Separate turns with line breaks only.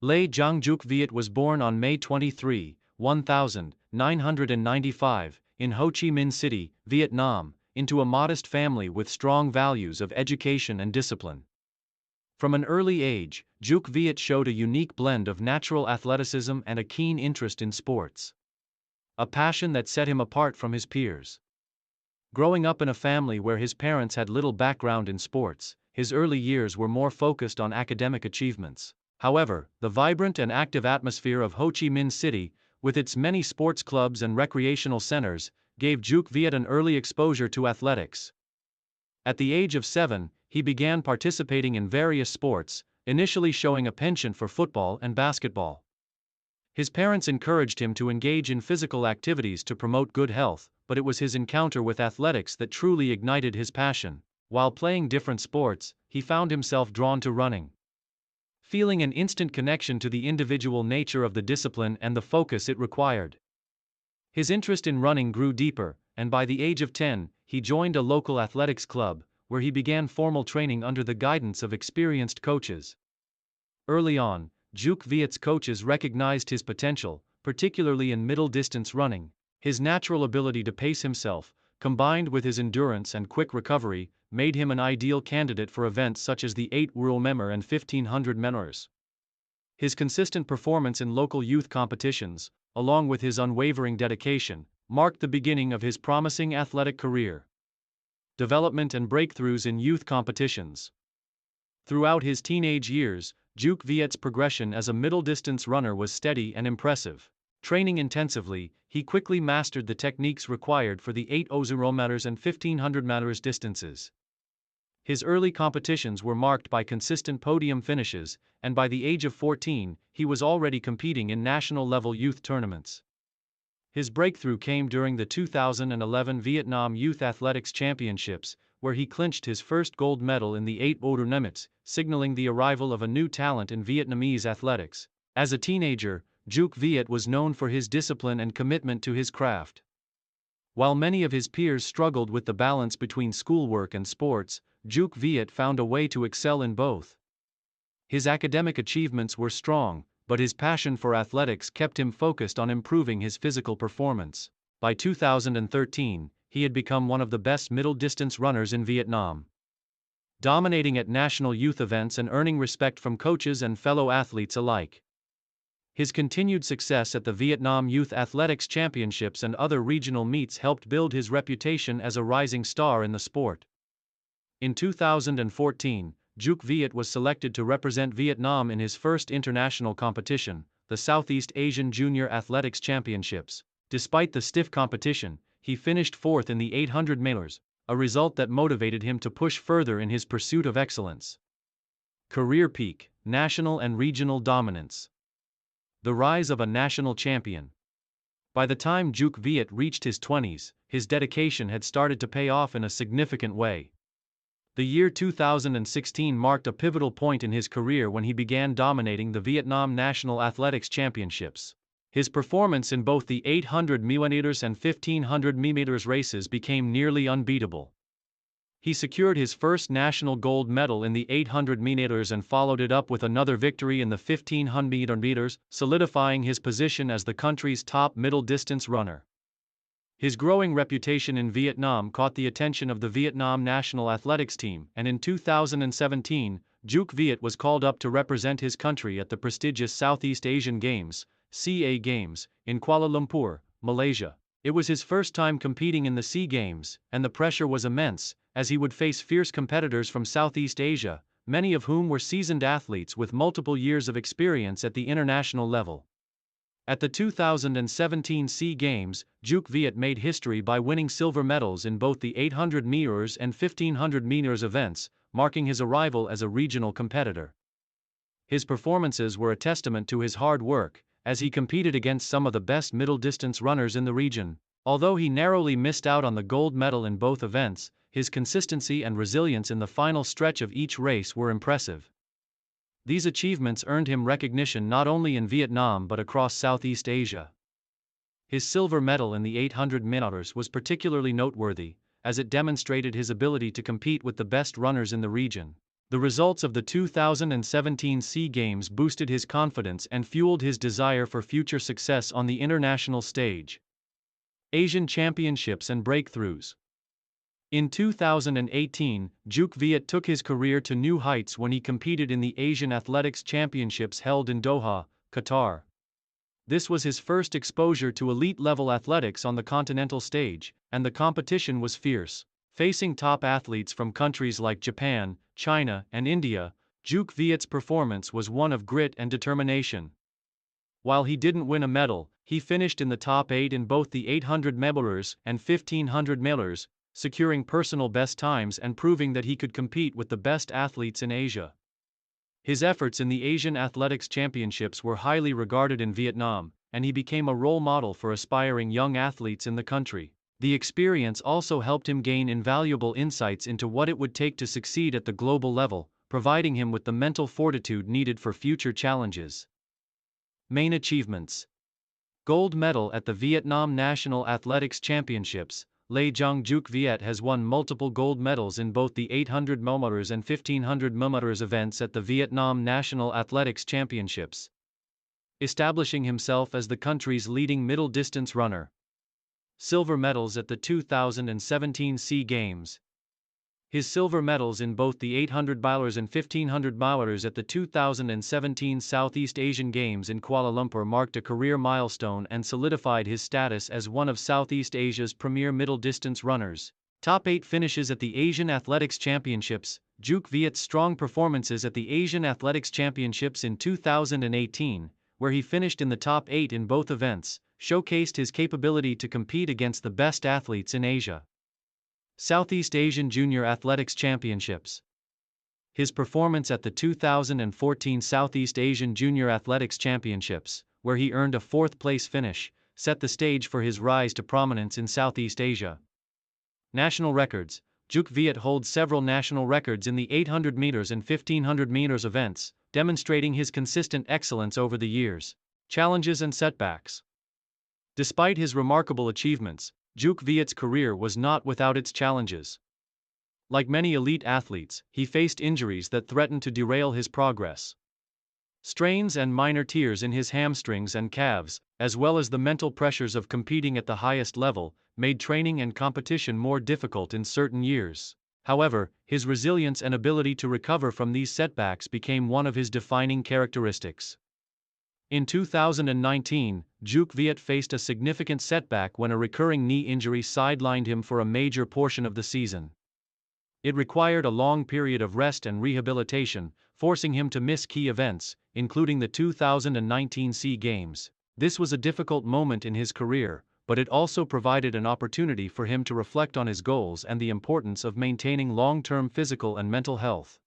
Lê Giang Duc Viet was born on May 23, 1995, in Ho Chi Minh City, Vietnam, into a modest family with strong values of education and discipline. From an early age, Duc Viet showed a unique blend of natural athleticism and a keen interest in sports, a passion that set him apart from his peers. Growing up in a family where his parents had little background in sports, his early years were more focused on academic achievements. However, the vibrant and active atmosphere of Ho Chi Minh City, with its many sports clubs and recreational centers, gave Duc Viet an early exposure to athletics. At the age of 7, he began participating in various sports, initially showing a penchant for football and basketball. His parents encouraged him to engage in physical activities to promote good health, but it was his encounter with athletics that truly ignited his passion. While playing different sports, he found himself drawn to running, feeling an instant connection to the individual nature of the discipline and the focus it required. His interest in running grew deeper, and by the age of 10, he joined a local athletics club, where he began formal training under the guidance of experienced coaches. Early on, Duc Viet's coaches recognized his potential, particularly in middle-distance running. His natural ability to pace himself, combined with his endurance and quick recovery, made him an ideal candidate for events such as the 8 Meter and 1500 meters. His consistent performance in local youth competitions, along with his unwavering dedication, marked the beginning of his promising athletic career. Development and breakthroughs in youth competitions. Throughout his teenage years, Duc Viet's progression as a middle-distance runner was steady and impressive. Training intensively, he quickly mastered the techniques required for the 8 meters and 1500 meters distances. His early competitions were marked by consistent podium finishes, and by the age of 14, he was already competing in national-level youth tournaments. His breakthrough came during the 2011 Vietnam Youth Athletics Championships, where he clinched his first gold medal in the 8 meters, signaling the arrival of a new talent in Vietnamese athletics. As a teenager, Duc Viet was known for his discipline and commitment to his craft. While many of his peers struggled with the balance between schoolwork and sports, Duc Viet found a way to excel in both. His academic achievements were strong, but his passion for athletics kept him focused on improving his physical performance. By 2013, he had become one of the best middle-distance runners in Vietnam, dominating at national youth events and earning respect from coaches and fellow athletes alike. His continued success at the Vietnam Youth Athletics Championships and other regional meets helped build his reputation as a rising star in the sport. In 2014, Duc Viet was selected to represent Vietnam in his first international competition, the Southeast Asian Junior Athletics Championships. Despite the stiff competition, he finished fourth in the 800 meters, a result that motivated him to push further in his pursuit of excellence. Career peak, national and regional dominance. The rise of a national champion. By the time Duc Viet reached his 20s, his dedication had started to pay off in a significant way. The year 2016 marked a pivotal point in his career when he began dominating the Vietnam National Athletics Championships. His performance in both the 800 meters and 1500 meters races became nearly unbeatable. He secured his first national gold medal in the 800 meters and followed it up with another victory in the 1500 meters, solidifying his position as the country's top middle-distance runner. His growing reputation in Vietnam caught the attention of the Vietnam national athletics team, and in 2017, Duc Viet was called up to represent his country at the prestigious Southeast Asian Games, (SEA Games), in Kuala Lumpur, Malaysia. It was his first time competing in the SEA Games, and the pressure was immense, as he would face fierce competitors from Southeast Asia, many of whom were seasoned athletes with multiple years of experience at the international level. At the 2017 SEA Games, Duc Viet made history by winning silver medals in both the 800 meters and 1500 meters events, marking his arrival as a regional competitor. His performances were a testament to his hard work, as he competed against some of the best middle-distance runners in the region. Although he narrowly missed out on the gold medal in both events, his consistency and resilience in the final stretch of each race were impressive. These achievements earned him recognition not only in Vietnam but across Southeast Asia. His silver medal in the 800 meters was particularly noteworthy, as it demonstrated his ability to compete with the best runners in the region. The results of the 2017 SEA Games boosted his confidence and fueled his desire for future success on the international stage. Asian Championships and breakthroughs. In 2018, Juk Viet took his career to new heights when he competed in the Asian Athletics Championships held in Doha, Qatar. This was his first exposure to elite-level athletics on the continental stage, and the competition was fierce. Facing top athletes from countries like Japan, China, and India, Juk Viet's performance was one of grit and determination. While he didn't win a medal, he finished in the top 8 in both the 800 meters and 1500 meters, securing personal best times and proving that he could compete with the best athletes in Asia. His efforts in the Asian Athletics Championships were highly regarded in Vietnam, and he became a role model for aspiring young athletes in the country. The experience also helped him gain invaluable insights into what it would take to succeed at the global level, providing him with the mental fortitude needed for future challenges. Main achievements. Gold medal at the Vietnam National Athletics Championships. Lê Giang Juk Viet has won multiple gold medals in both the 800 meters and 1500 meters events at the Vietnam National Athletics Championships, establishing himself as the country's leading middle-distance runner. Silver medals at the 2017 SEA Games. His silver medals in both the 800 meters and 1500 meters at the 2017 Southeast Asian Games in Kuala Lumpur marked a career milestone and solidified his status as one of Southeast Asia's premier middle-distance runners. Top 8 finishes at the Asian Athletics Championships. Juk Viet's strong performances at the Asian Athletics Championships in 2018, where he finished in the top 8 in both events, showcased his capability to compete against the best athletes in Asia. Southeast Asian Junior Athletics Championships. His performance at the 2014 Southeast Asian Junior Athletics Championships, where he earned a 4th-place finish, set the stage for his rise to prominence in Southeast Asia. National records. Juk Viet holds several national records in the 800 meters and 1500 meters events, demonstrating his consistent excellence over the years. Challenges and setbacks. Despite his remarkable achievements, Juk Viet's career was not without its challenges. Like many elite athletes, he faced injuries that threatened to derail his progress. Strains and minor tears in his hamstrings and calves, as well as the mental pressures of competing at the highest level, made training and competition more difficult in certain years. However, his resilience and ability to recover from these setbacks became one of his defining characteristics. In 2019, Juk Viet faced a significant setback when a recurring knee injury sidelined him for a major portion of the season. It required a long period of rest and rehabilitation, forcing him to miss key events, including the 2019 SEA Games. This was a difficult moment in his career, but it also provided an opportunity for him to reflect on his goals and the importance of maintaining long-term physical and mental health.